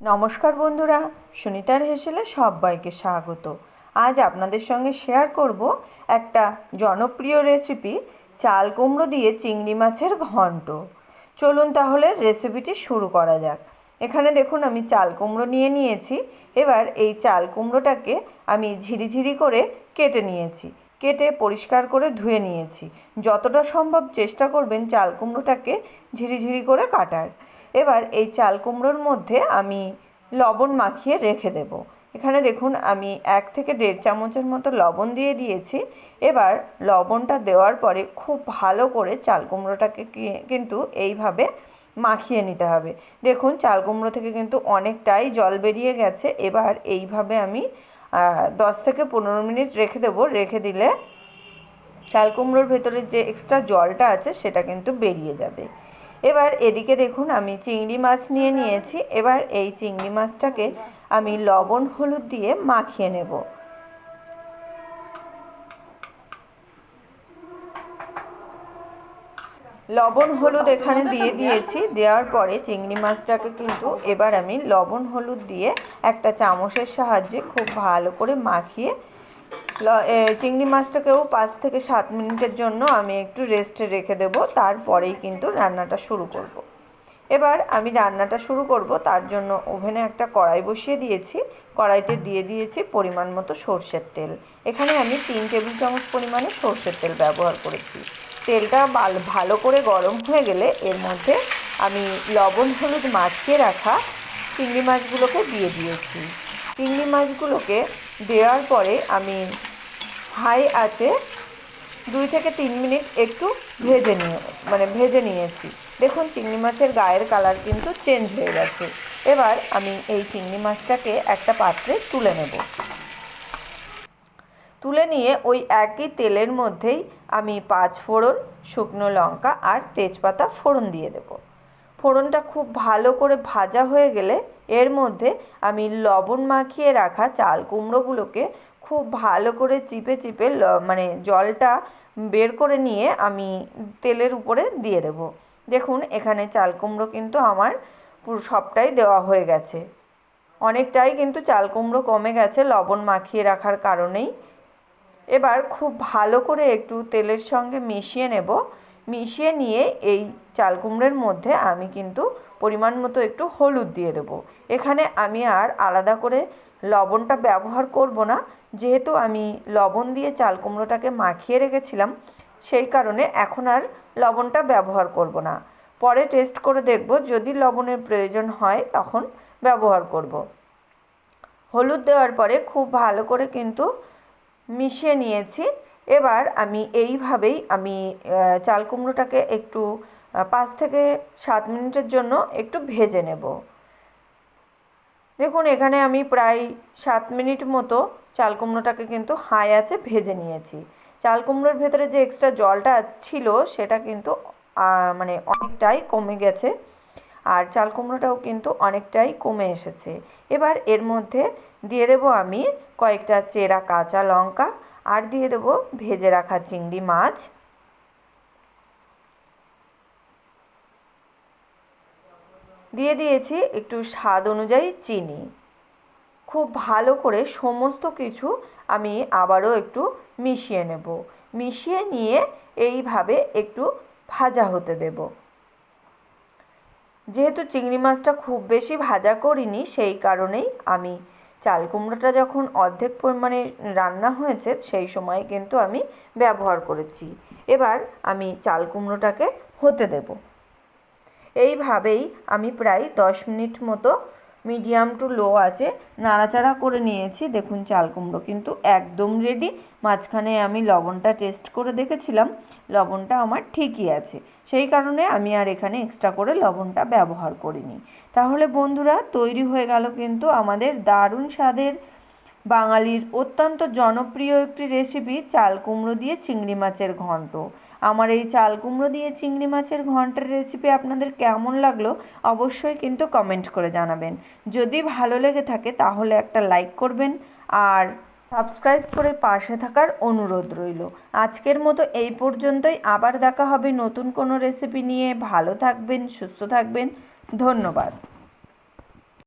নমস্কার বন্ধুরা, সুনিতার হেসেলে সবাইকে স্বাগত। আজ আপনাদের সঙ্গে শেয়ার করব একটা জনপ্রিয় রেসিপি, চাল কুমড়ো দিয়ে চিংড়ি মাছের ঘন্ট। চলুন তাহলে রেসিপিটি শুরু করা যাক। এখানে দেখুন আমি চাল কুমড়ো নিয়ে নিয়েছি। এবার এই চাল কুমড়োটাকে আমি ঝিরিঝিরি করে কেটে নিয়েছি, কেটে পরিষ্কার করে ধুয়ে নিয়েছি। যতটা সম্ভব চেষ্টা করবেন চাল কুমড়োটাকে ঝিরিঝিরি করে কাটার। এবার এই চাল কুমড়োর মধ্যে আমি লবণ মাখিয়ে রেখে দেব। এখানে দেখুন আমি 1 থেকে 1.5 চামচের মতো লবণ দিয়ে দিয়েছি। এবার লবণটা দেওয়ার পরে খুব ভালো করে চাল কুমড়োটাকে কিন্তু এইভাবে মাখিয়ে নিতে হবে। দেখুন চাল কুমড়ো থেকে কিন্তু অনেকটাই জল বেরিয়ে গেছে। এবার এইভাবে আমি 10 থেকে 15 মিনিট রেখে দেব। রেখে দিলে চাল কুমড়োর ভেতরে যে এক্সট্রা জলটা আছে সেটা কিন্তু বেরিয়ে যাবে। এবার এদিকে দেখুন আমি চিংড়ি মাছ নিয়ে নিয়েছি। এবার এই চিংড়ি মাছটাকে আমি লবণ হলুদ দিয়ে মাখিয়ে নেব। লবণ হলুদ এখানে দিয়ে দিয়েছি। দেওয়ার পরে চিংড়ি মাছটাকে কিন্তু এবার আমি লবণ হলুদ দিয়ে একটা চামচের সাহায্যে খুব ভালো করে মাখিয়ে চিংড়ি মাছটাকেও 5 থেকে 7 মিনিটের জন্য আমি একটু রেস্টে রেখে দেব। তারপরেই কিন্তু রান্নাটা শুরু করব। এবার আমি রান্নাটা শুরু করব। তার জন্য ওভেনে একটা কড়াই বসিয়ে দিয়েছি। কড়াইতে দিয়ে দিয়েছি পরিমাণ মতো সর্ষের তেল। এখানে আমি 3 টেবিল চামচ পরিমাণে সর্ষের তেল ব্যবহার করেছি। তেলটা ভালো করে গরম হয়ে গেলে এর মধ্যে আমি লবণ হলুদ মাখিয়ে রাখা চিংড়ি মাছগুলোকে দিয়ে দিয়েছি। চিংড়ি মাছগুলোকে দেওয়ার পরে আমি হাই আঁচে 2 থেকে 3 মিনিট একটু ভেজে নিয়েছি। দেখুন চিংড়ি মাছের গায়ের কালার কিন্তু চেঞ্জ হয়ে গেছে। এবার আমি এই চিংড়ি মাছটাকে একটা পাত্রে তুলে নেব। তুলে নিয়ে ওই একই তেলের মধ্যেই আমি 5 ফোড়ন, শুকনো লঙ্কা আর তেজপাতা ফোড়ন দিয়ে দেব। ফোড়নটা খুব ভালো করে ভাজা হয়ে গেলে এর মধ্যে আমি লবণ মাখিয়ে রাখা চাল কুমড়োগুলোকে খুব ভালো করে চিপে চিপে জলটা বের করে নিয়ে আমি তেলের উপরে দিয়ে দেব। দেখুন এখানে চাল কুমড়ো কিন্তু আমার পুরো সবটাই দেওয়া হয়ে গেছে। অনেকটাই কিন্তু চাল কুমড়ো কমে গেছে লবণ মাখিয়ে রাখার কারণেই। এবার খুব ভালো করে একটু তেলের সঙ্গে মিশিয়ে নেব। মিশিয়ে নিয়ে এই চাল কুমড়োর মধ্যে আমি কিন্তু পরিমাণ মতো একটু হলুদ দিয়ে দেবো। এখানে আমি আর আলাদা করে লবণটা ব্যবহার করব না, যেহেতু আমি লবণ দিয়ে চাল কুমড়োটাকে মাখিয়ে রেখেছিলাম, সেই কারণে এখন আর লবণটা ব্যবহার করব না। পরে টেস্ট করে দেখব, যদি লবণের প্রয়োজন হয় তখন ব্যবহার করব। হলুদ দেওয়ার পরে খুব ভালো করে কিন্তু মিশিয়ে নিয়েছি। এবার আমি এইভাবেই চাল কুমড়োটাকে একটু 5 থেকে 7 মিনিটের জন্য একটু ভেজে নেব। দেখুন এখানে আমি প্রায় 7 মিনিট মতো চাল কুমড়োটাকে কিন্তু হাই আঁচে ভেজে নিয়েছি। চাল কুমড়োর ভেতরে যে এক্সট্রা জলটা ছিল সেটা কিন্তু অনেকটাই কমে গেছে, আর চাল কুমড়োটাও কিন্তু অনেকটাই কমে এসেছে। এবার এর মধ্যে দিয়ে দেব আমি কয়েকটা চেরা কাঁচা লঙ্কা, আর দিয়ে দেব ভেজে রাখা চিংড়ি মাছ। দিয়ে দিয়েছি একটু স্বাদ অনুযায়ী চিনি। খুব ভালো করে সমস্ত কিছু আমি আবারও একটু মিশিয়ে নেব। মিশিয়ে নিয়ে এইভাবে একটু ভাজা হতে দেব। যেহেতু চিংড়ি মাছটা খুব বেশি ভাজা করিনি, সেই কারণেই আমি চাল কুমড়োটা যখন অর্ধেক পরিমাণে রান্না হয়েছে সেই সময় কিন্তু আমি ব্যবহার করেছি। এবার আমি চাল কুমড়োটাকে হতে দেব। এইভাবেই আমি প্রায় 10 মিনিট মতো মিডিয়াম টু লো আঁচে নাড়াচাড়া করে নিয়েছি। দেখুন চাল কুমড়ো কিন্তু একদম রেডি। মাঝখানে আমি লবণটা টেস্ট করে দেখেছিলাম, লবণটা আমার ঠিকই আছে, সেই কারণে আমি আর এখানে এক্সট্রা করে লবণটা ব্যবহার করিনি। তাহলে বন্ধুরা তৈরি হয়ে গেল কিন্তু আমাদের দারুণ স্বাদের বাঙালির অত্যন্ত জনপ্রিয় একটি রেসিপি, চাল কুমড়ো দিয়ে চিংড়ি মাছের ঘন্ট। আমার এই চাল কুমড়ো দিয়ে চিংড়ি মাছের ঘন্টের রেসিপি আপনাদের কেমন লাগলো অবশ্যই কিন্তু কমেন্ট করে জানাবেন। যদি ভালো লেগে থাকে তাহলে একটা লাইক করবেন আর সাবস্ক্রাইব করে পাশে থাকার অনুরোধ রইল। আজকের মতো এই পর্যন্তই। আবার দেখা হবে নতুন কোনো রেসিপি নিয়ে। ভালো থাকবেন, সুস্থ থাকবেন। ধন্যবাদ।